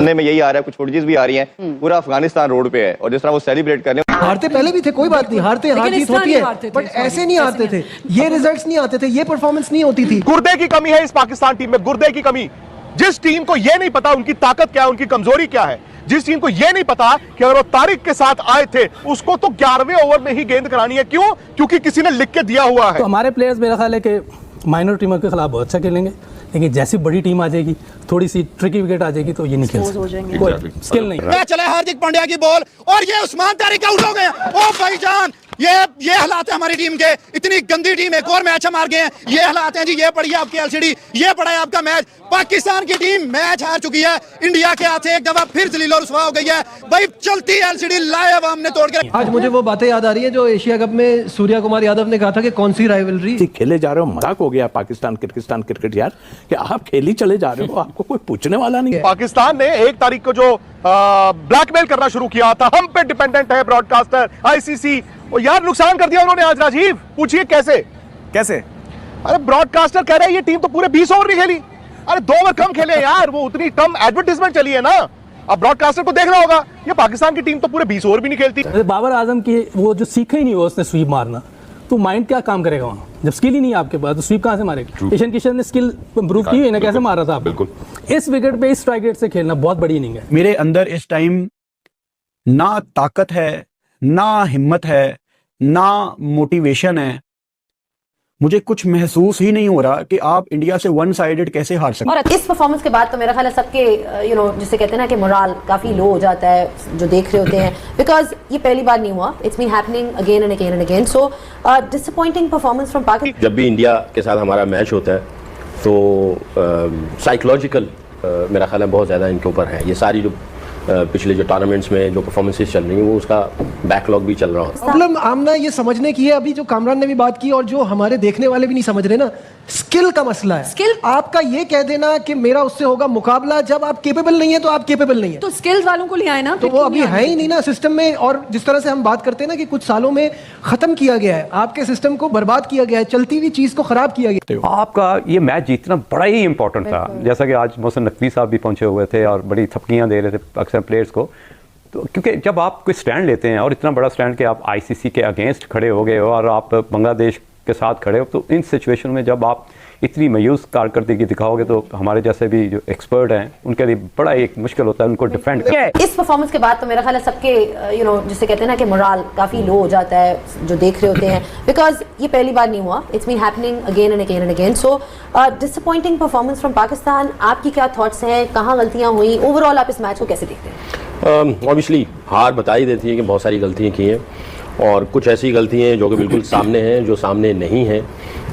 में यही आ रहा है, कुछ फुटेजेस भी आ रही हैं, पूरा अफगानिस्तान रोड पे है और जिस तरह वो सेलिब्रेट कर रहे हैं। हारते पहले भी थे, कोई बात नहीं, हार जीत होती है, बट ऐसे नहीं हारते थे, ये रिजल्ट्स नहीं आते थे, ये परफॉर्मेंस नहीं होती थी। गुर्दे की कमी है इस पाकिस्तान टीम में, गुर्दे की कमी। जिस टीम को यह नहीं पता उनकी ताकत क्या है, उनकी कमजोरी क्या है, जिस टीम को यह नहीं पता कि अगर वो तारिक के साथ आए थे उसको तो 11वें ओवर में ही गेंद करानी है, क्यों? क्योंकि किसी ने लिख के दिया हुआ है। तो हमारे प्लेयर्स मेरा ख्याल है कि माइनर टीमों के खिलाफ बहुत अच्छा खेलेंगे, लेकिन जैसी बड़ी टीम आ जाएगी, थोड़ी सी ट्रिकी विकेट आ जाएगी तो ये नहीं खेल सकते, कोई स्किल नहीं। मैं चला हार्दिक पांड्या की बॉल और ये उस्मान तारिक आउट हो गए। ओ भाईजान, ये हालात है हमारी टीम के, इतनी गंदी टीम, एक और मैच हम हार गए हैं, ये हालात हैं जी। ये पड़ी आपकी एलसीडी, ये पड़ा है आपका मैच। पाकिस्तान की टीम मैच हार चुकी है, इंडिया के हाथ एक दफा फिर जलील और रुसवा हो गई है। भाई चलती एलसीडी लाइव हमने तोड़ के। आज मुझे वो बातें याद आ रही है जो एशिया कप में सूर्या कुमार यादव ने कहा था कि कौन सी राइवलरी खेले जा रहे हो, मजाक हो गया पाकिस्तान क्रिकेट यार, कि आप खेली चले जा रहे हो, आपको कोई पूछने वाला नहीं है। पाकिस्तान ने 1 तारीख को जो ब्लैकमेल करना शुरू किया था, हम पे डिपेंडेंट है ब्रॉडकास्टर, आईसीसी, और यार नुकसान कर दिया उन्होंने आज। राजीव पूछिए कैसे? अरे ब्रॉडकास्टर कह रहे हैं ये टीम तो पूरे 20 ओवर नहीं खेली। अरे 2 ओवर कम खेले यार, वो उतनी कम एडवर्टाइजमेंट चली है ना। अब ब्रॉडकास्टर को देखना होगा, ये पाकिस्तान की टीम तो पूरे 20 ओवर भी नहीं खेलती। बाबर आजम की वो जो सीखा ही नहीं हुआ उसने स्वीप मारना, तो माइंड क्या काम करेगा वहाँ? जब स्किल ही नहीं है आपके पास तो स्वीप कहाँ से मारेगा? ईशान किशन ने स्किल इंप्रूव की है ना, कैसे मार रहा था आप? बिल्कुल इस विकेट पे इस स्ट्राइक रेट से खेलना बहुत बड़ी इनिंग है। मेरे अंदर इस टाइम ना ताकत है, ना हिम्मत है, ना मोटिवेशन है। मुझे कुछ महसूस ही नहीं हो रहा कि आप इंडिया से वन साइडेड कैसे हार सकते। और इस परफॉर्मेंस के बाद तो मेरा ख्याल है सबके जिसे कहते हैं ना कि मोरल काफी लो हो जाता है जो देख रहे होते हैं, बिकॉज ये पहली बार नहीं हुआ, it's been happening again and again and again. So disappointing performance from Pakistan. जब भी इंडिया के साथ हमारा मैच होता है तो साइकोलॉजिकल मेरा ख्याल है बहुत ज़्यादा इनके ऊपर है। ये सारी जो पिछले जो टूर्नामेंट्स में जो परफॉर्मेंसेस चल रही हैं वो उसका बैकलॉग भी चल रहा है। प्रॉब्लम आमना ये समझने की है, अभी जो कामरान ने भी बात की और जो हमारे देखने वाले भी नहीं समझ रहे ना, स्किल का मसला है। स्किल आपका ये कह देना कि मेरा उससे होगा मुकाबला, जब आप केपेबल नहीं है तो आप केपेबल नहीं है, तो स्किल्स वालों को ले आए ना, तो वो अभी है ही नहीं ना सिस्टम में। और जिस तरह से हम बात करते हैं ना कि कुछ सालों में खत्म किया गया है, आपके सिस्टम को बर्बाद किया गया है, चलती हुई चीज को खराब किया गया। आपका ये मैच जीतना बड़ा ही इंपॉर्टेंट था, जैसा कि आज मोहसिन नकवी साहब भी पहुंचे हुए थे और बड़ी थपकियां दे रहे थे अक्सर प्लेयर्स को। तो क्योंकि जब आप कोई स्टैंड लेते हैं और इतना बड़ा स्टैंड कि आप आईसीसी के अगेंस्ट खड़े हो गए हो और आप बांग्लादेश के साथ खड़े हो, तो इन सिचुएशन में जब आप इतनी मायूस कारकर्दगी दिखाओगे तो हमारे जैसे भी जो एक्सपर्ट हैं उनके लिए बड़ा एक मुश्किल होता है उनको डिफेंड करना। इस परफॉर्मेंस के बाद तो मेरा ख्याल है सबके जिसे कहते हैं ना कि मोरल काफी लो हो जाता है जो देख रहे होते हैं, बिकॉज ये पहली बार नहीं हुआ, it's been happening again and again and again. So disappointing performance from Pakistan. आपकी क्या थॉट्स हैं, कहाँ गलतियाँ हुई, ओवरऑल आप इस मैच को कैसे देखते हैं? ऑब्वियसली हार बता ही देती है कि बहुत सारी गलतियाँ की हैं और कुछ ऐसी गलतियाँ हैं जो कि बिल्कुल सामने हैं, जो सामने नहीं हैं,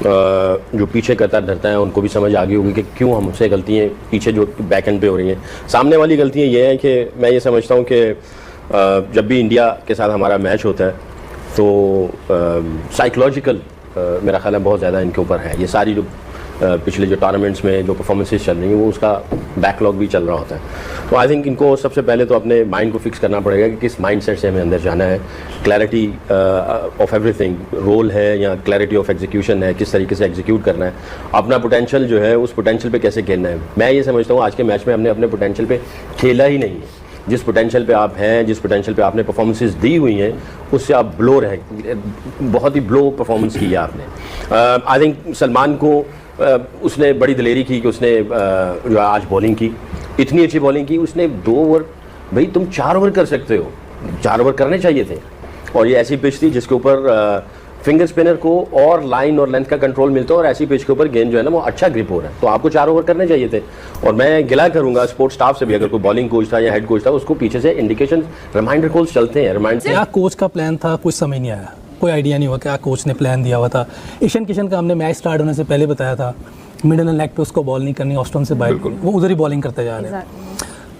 जो पीछे करता धरता है उनको भी समझ आ गई होगी कि क्यों हमसे गलतियाँ पीछे जो बैक एंड पे हो रही हैं। सामने वाली गलतियाँ ये हैं कि मैं ये समझता हूँ कि जब भी इंडिया के साथ हमारा मैच होता है तो साइकोलॉजिकल मेरा ख्याल है बहुत ज़्यादा इनके ऊपर है। ये सारी जो पिछले जो टूर्नामेंट्स में जो परफॉर्मेंसेस चल रही हैं वो उसका बैकलॉग भी चल रहा होता है। तो आई थिंक इनको सबसे पहले तो अपने माइंड को फिक्स करना पड़ेगा कि किस माइंडसेट से हमें अंदर जाना है। क्लैरिटी ऑफ एवरीथिंग रोल है या क्लैरिटी ऑफ एग्जीक्यूशन है, किस तरीके से एग्जीक्यूट करना है, अपना पोटेंशियल जो है उस पोटेंशियल पे कैसे खेलना है। मैं ये समझता हूँ आज के मैच में हमने अपने पोटेंशियल पे खेला ही नहीं है। जिस पोटेंशियल पे आप हैं, जिस पोटेंशियल पे आपने परफॉर्मेंसेस दी हुई हैं उससे आप ब्लो रहे, बहुत ही ब्लो परफॉर्मेंस की है आपने। आई थिंक सलमान को उसने बड़ी दिलेरी की कि उसने जो आज बॉलिंग की, इतनी अच्छी बॉलिंग की उसने। 2 ओवर, भाई तुम 4 ओवर कर सकते हो, 4 ओवर करने चाहिए थे। और ये ऐसी पिच थी जिसके ऊपर फिंगर स्पिनर को और लाइन और लेंथ का कंट्रोल मिलता है और ऐसी पिच के ऊपर गेंद जो है ना वो अच्छा ग्रिप हो रहा है, तो आपको 4 ओवर करने चाहिए थे। और मैं गिला करूंगा स्पोर्ट्स स्टाफ से भी, अगर कोई बॉलिंग कोच था या हेड कोच था उसको पीछे से इंडिकेशन रिमाइंडर कॉल्स चलते हैं। रिमाइंडर क्या कोच का प्लान था कुछ समझ नहीं आया, कोई आइडिया नहीं हुआ क्या कोच ने प्लान दिया हुआ था। ईशान किशन का हमने मैच स्टार्ट होने से पहले बताया था मिडल एंड लेग पे उसको बॉल नहीं करनी, ऑस्ट्रम से बाहर, वो उधर ही बॉलिंग करते जा रहे हैं।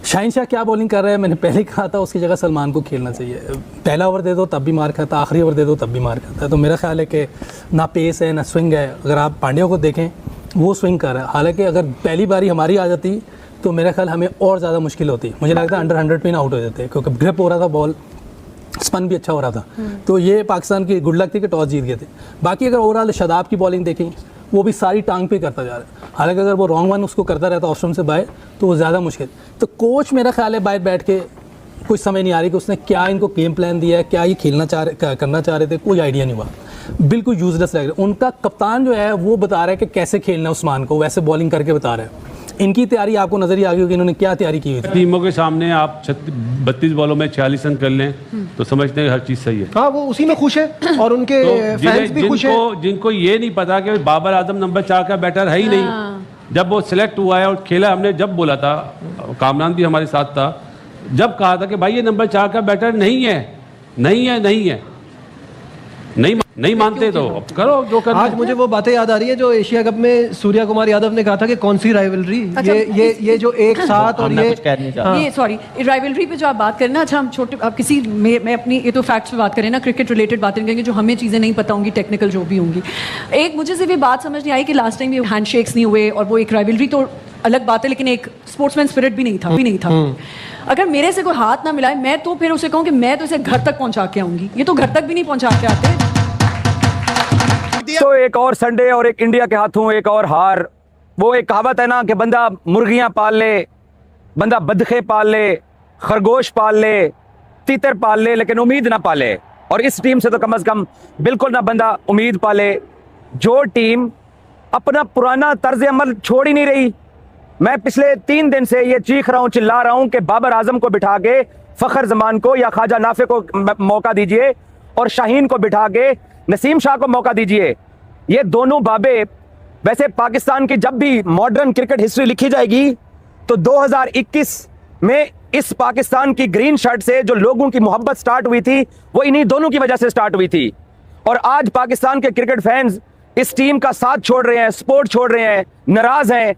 शाहिन शाह क्या बॉलिंग कर रहा है, मैंने पहले कहा था उसकी जगह सलमान को खेलना चाहिए। पहला ओवर दे दो तब भी मार खाता, आखिरी ओवर दे दो तब भी मार खाता है। तो मेरा ख्याल है कि ना पेस है ना स्विंग है। अगर आप पांड्या को देखें वो स्विंग कर रहा है, हालांकि अगर पहली बारी हमारी आ जाती तो मेरा ख्याल हमें और ज़्यादा मुश्किल होती। मुझे लगता है अंडर 100 पे ना आउट हो जाते क्योंकि ग्रिप हो रहा था, बॉल स्पन भी अच्छा हो रहा था। तो ये पाकिस्तान की गुड लक थी कि टॉस जीत गए थे। बाकी अगर ओवरऑल शादाब की बॉलिंग देखें वो भी सारी टांग पे करता जा रहा है। हालांकि अगर वो रॉन्ग वन उसको करता रहता ऑफ स्टंप से बाय तो वो ज़्यादा मुश्किल। तो कोच मेरा ख्याल है बाहर बैठ के कुछ समझ नहीं आ रही कि उसने क्या इनको गेम प्लान दिया है, क्या ये करना चाह रहे थे, कोई आइडिया नहीं हुआ, बिल्कुल यूजलेस लग रहा है। उनका कप्तान जो है वो बता रहा है कि कैसे खेलना है उस्मान को, वैसे बॉलिंग करके बता रहा है। इनकी तैयारी आपको नजर ही आ गई होगी इन्होंने क्या तैयारी की हुई थी। टीमों के सामने आप 32 बॉलों में 46 रन कर लें तो समझते हैं हर चीज़ सही है। हाँ, वो उसी में खुश है और उनके फैंस भी खुश हैं। जिनको ये नहीं पता कि बाबर आजम नंबर 4 का बैटर है ही नहीं। जब वो सिलेक्ट हुआ है और खेला, हमने जब बोला था, कामरान भी हमारे साथ था, जब कहा था कि भाई ये नंबर 4 का बैटर नहीं है, नहीं मानते तो करो जो करना। आज मुझे वो बातें याद आ रही है जो एशिया कप में सूर्या कुमार यादव ने कहा था कि कौन सी राइवलरी, अच्छा, ये जो एक साथ और ये सॉरी राइवलरी पे जो आप बात करें ना, अच्छा हम छोटे आप किसी मैं अपनी ये तो फैक्ट्स पे बात करें ना, क्रिकेट रिलेटेड बातें करेंगे जो हमें चीज़ें नहीं पता होंगी, टेक्निकल जो भी होंगी। एक मुझे सिर्फ ये बात समझ नहीं आई कि लास्ट टाइम ये हैंडशेक्स नहीं हुए और वो एक राइवलरी तो अलग बात है, लेकिन एक स्पोर्ट्समैन स्पिरिट भी नहीं था। अगर मेरे से कोई हाथ ना मिलाए मैं तो फिर उसे कहूँ कि मैं तो इसे घर तक पहुंचा के आऊंगी, ये तो घर तक भी नहीं पहुंचा के आते। तो एक और संडे और एक इंडिया के हाथों एक और हार। वो एक कहावत है ना कि बंदा मुर्गियां पाल ले, बंदा बदखे पाल ले, खरगोश पाल ले, तीतर पाल ले, लेकिन उम्मीद ना पाले। और इस टीम से तो कम से कम बिल्कुल ना बंदा उम्मीद पाले। जो टीम अपना पुराना तर्ज अमल छोड़ ही नहीं रही। मैं पिछले 3 दिन से ये चीख रहा हूं, चिल्ला रहा हूं कि बाबर आजम को बिठा के फखर जमान को या ख्वाजा नाफे को मौका दीजिए और शाहीन को बिठा के नसीम शाह को मौका दीजिए। ये दोनों बाबे, वैसे पाकिस्तान की जब भी मॉडर्न क्रिकेट हिस्ट्री लिखी जाएगी तो 2021 में इस पाकिस्तान की ग्रीन शर्ट से जो लोगों की मोहब्बत स्टार्ट हुई थी वो इन्हीं दोनों की वजह से स्टार्ट हुई थी। और आज पाकिस्तान के क्रिकेट फैंस इस टीम का साथ छोड़ रहे हैं, सपोर्ट छोड़ रहे हैं, नाराज हैं।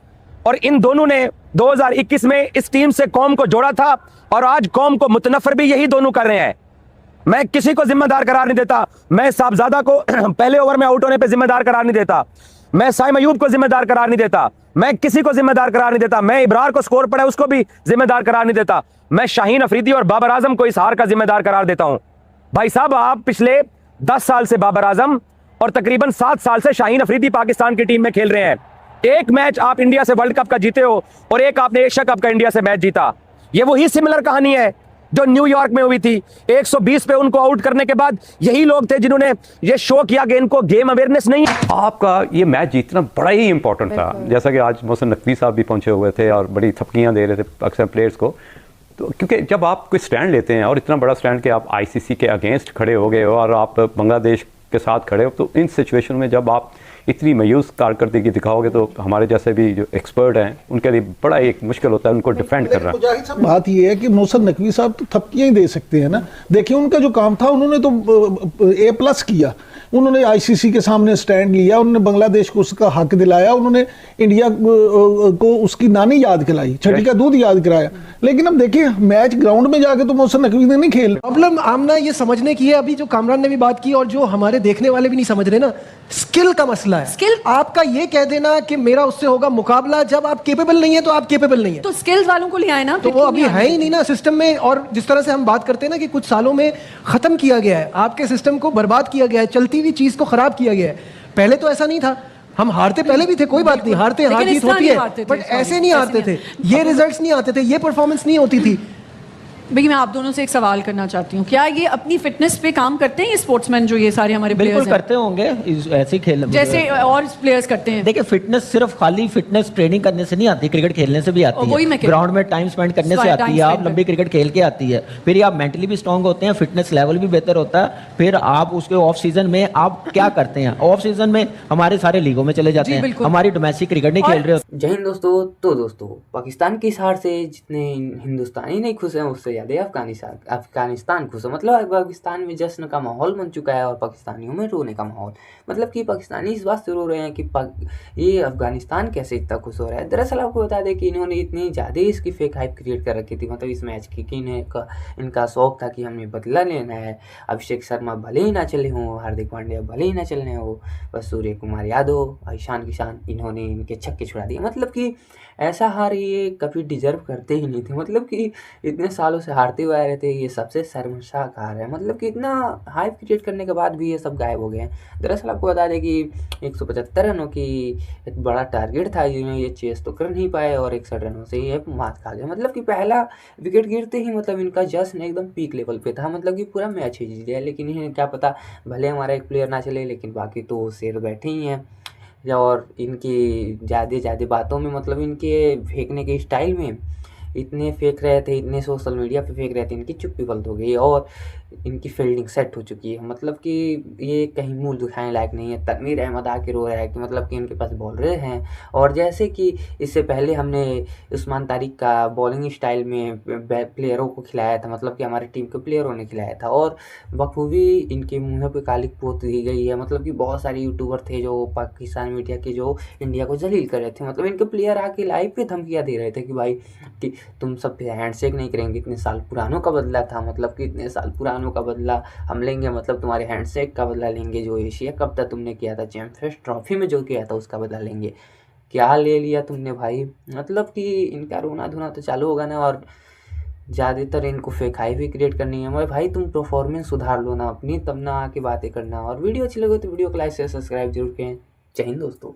और इन दोनों ने 2021 में इस टीम से कौम को जोड़ा था और आज कौम को मुतनफर भी यही दोनों कर रहे हैं। मैं किसी को जिम्मेदार करार नहीं देता। मैं साहबजादा को पहले ओवर में आउट होने पे जिम्मेदार करार नहीं देता। मैं साइम अयूब को जिम्मेदार करार नहीं देता। मैं किसी को जिम्मेदार करार नहीं देता। मैं इब्रार को स्कोर पड़ा उसको भी जिम्मेदार करार नहीं देता। मैं शाहीन अफरीदी और बाबर आजम को इस हार का जिम्मेदार करार देता हूं। भाई साहब, आप पिछले 10 साल से बाबर आजम और तकरीबन 7 साल से शाहीन अफरीदी पाकिस्तान की टीम में खेल रहे हैं। एक मैच आप इंडिया से वर्ल्ड कप का जीते हो और एक आपने एशिया कप का इंडिया से मैच जीता। ये वही सिमिलर कहानी है जो न्यूयॉर्क में हुई थी। 120 पे उनको आउट करने के बाद यही लोग थे जिन्होंने ये शो किया कि इनको गेम अवेयरनेस नहीं है। आपका ये मैच जीतना बड़ा ही इंपॉर्टेंट था। जैसा कि आज मोहसिन नकवी साहब भी पहुंचे हुए थे और बड़ी थपकियां दे रहे थे अक्सर प्लेयर्स को। तो क्योंकि जब आप कोई स्टैंड लेते हैं और इतना बड़ा स्टैंड कि आप आईसीसी के अगेंस्ट खड़े हो गए हो और आप बांग्लादेश के साथ खड़े हो, तो इन सिचुएशन में जब आप इतनी मायूस कारकर्दगी दिखाओगे तो हमारे जैसे भी जो एक्सपर्ट हैं उनके लिए बड़ा एक मुश्किल होता है उनको डिफेंड करना। बात ये है कि मोहसिन नकवी साहब तो थपकियां ही दे सकते हैं ना। देखिए उनका जो काम था उन्होंने तो A+ किया। उन्होंने आईसीसी के सामने स्टैंड लिया, उन्होंने बांग्लादेश को उसका हक दिलाया, उन्होंने इंडिया को उसकी नानी याद दिलाई, छठी का दूध याद कराया। लेकिन अब देखिए मैच ग्राउंड में जाके तो मोहसिन नकवी ने नहीं खेल। प्रॉब्लम आमना ये समझने की है, अभी जो कामरान ने भी बात की और जो हमारे देखने वाले भी नहीं समझ रहे ना, स्किल का मसला है। स्किल आपका ये कह देना कि मेरा उससे होगा मुकाबला, जब आप केपेबल नहीं है तो आप केपेबल नहीं है। तो स्किल्स वालों को ले आए ना, तो वो अभी है ही नहीं ना सिस्टम में। और जिस तरह से हम बात करते हैं ना कि कुछ सालों में खत्म किया गया है, आपके सिस्टम को बर्बाद किया गया है, चलती हुई चीज को खराब किया गया है। पहले तो ऐसा नहीं था, हम हारते पहले भी थे, कोई बात नहीं, हारते हार जीत होती है, बट ऐसे नहीं हारते थे, ये रिजल्ट्स नहीं आते थे, ये परफॉर्मेंस नहीं होती थी। भाई मैं आप दोनों से एक सवाल करना चाहती हूँ, क्या ये अपनी फिटनेस पे काम करते हैं ये स्पोर्ट्समैन जो ये सारे हमारे प्लेयर्स बिल्कुल करते होंगे, ऐसे खेल जैसे और प्लेयर्स करते हैं। देखिए फिटनेस सिर्फ खाली फिटनेस ट्रेनिंग करने से नहीं आती, क्रिकेट खेलने से भी आती है, ग्राउंड में टाइम स्पेंड करने से आती है, आप लंबी क्रिकेट खेल के आती है, फिर आप मेंटली भी स्ट्रांग होते हैं, फिटनेस लेवल भी बेहतर होता है। फिर आप उसके ऑफ सीजन में आप क्या करते हैं, ऑफ सीजन में हमारे सारे लीगों में चले जाते हैं, हमारी डोमेस्टिक क्रिकेट नहीं खेल रहे। जय हिंद दोस्तों। तो दोस्तों पाकिस्तान की इस हार से जितने हिंदुस्तानी नहीं खुश हैं उससे ज़्यादा अफगानिस्तान खुश है। मतलब पाकिस्तान में जश्न का माहौल बन चुका है और पाकिस्तानियों में रोने का माहौल। मतलब कि पाकिस्तानी इस बात से रो रहे हैं कि ये अफगानिस्तान कैसे इतना खुश हो रहा है। दरअसल आपको बता दें कि इन्होंने इतनी ज़्यादा इसकी फेक हाइप क्रिएट कर रखी थी, मतलब इस मैच की, कि इनका शौक था कि हमें बदला लेना है। अभिषेक शर्मा भले ही ना चले हों, हार्दिक पांड्या भले ही ना चलने हो, बस सूर्य कुमार यादव, ईशान किशान, इन्होंने इनके छक्के छुड़ा दिए। मतलब कि ऐसा हार ये कभी डिजर्व करते ही नहीं थे। मतलब कि इतने सालों से हारते हुए आ रहे थे, ये सबसे शर्मसार हार है। मतलब कि इतना हाइप क्रिएट करने के बाद भी ये सब गायब हो गए हैं। दरअसल आपको बता दें कि 175 रनों की एक बड़ा टारगेट था, जिन्हें ये चेस तो कर नहीं पाए और 61 रनों से ये मात खा गए। मतलब कि पहला विकेट गिरते ही मतलब इनका जश्न एकदम पीक लेवल पे था, मतलब कि पूरा मैच ही जीत लिया। लेकिन इन्हें क्या पता, भले हमारा एक प्लेयर ना चले लेकिन बाकी तो शेर बैठे ही हैं। और इनकी ज़्यादा बातों में, मतलब इनके फेंकने के स्टाइल में इतने फेंक रहे थे, इतने सोशल मीडिया पे फेंक रहे थे, इनकी चुप्पी बंद हो गई और इनकी फील्डिंग सेट हो चुकी है। मतलब कि ये कहीं मुंह दिखाने लायक नहीं है। तनवीर अहमद आके रो रहा है कि मतलब कि इनके पास बॉलर हैं। और जैसे कि इससे पहले हमने उस्मान तारिक का बॉलिंग स्टाइल में प्लेयरों को खिलाया था, मतलब कि हमारी टीम के प्लेयरों ने खिलाया था और बखूबी इनके मुँह पे काली पोत दी गई है। मतलब कि बहुत सारे यूट्यूबर थे जो पाकिस्तान मीडिया के जो इंडिया को जलील कर रहे थे। मतलब इनके प्लेयर आके लाइव पे धमकियाँ दे रहे थे कि भाई कि तुम सब हैंडशेक नहीं करेंगे, इतने साल पुरानों का बदला था, मतलब कि इतने साल पुरानों का बदला हम लेंगे, मतलब तुम्हारे हैंडशेक का बदला लेंगे, जो एशिया कप था तुमने किया था, चैंपियंस ट्रॉफी में जो किया था उसका बदला लेंगे। क्या ले लिया तुमने भाई? मतलब कि इनका रोना धोना तो चालू होगा ना। और ज़्यादातर इनको फेक हाई भी क्रिएट करनी है। मैं भाई तुम परफॉर्मेंस सुधार लो ना अपनी, तब ना आके बातें करना। और वीडियो अच्छी लगे तो वीडियो को लाइक शेयर सब्सक्राइब जरूर करें। जय हिंद दोस्तों।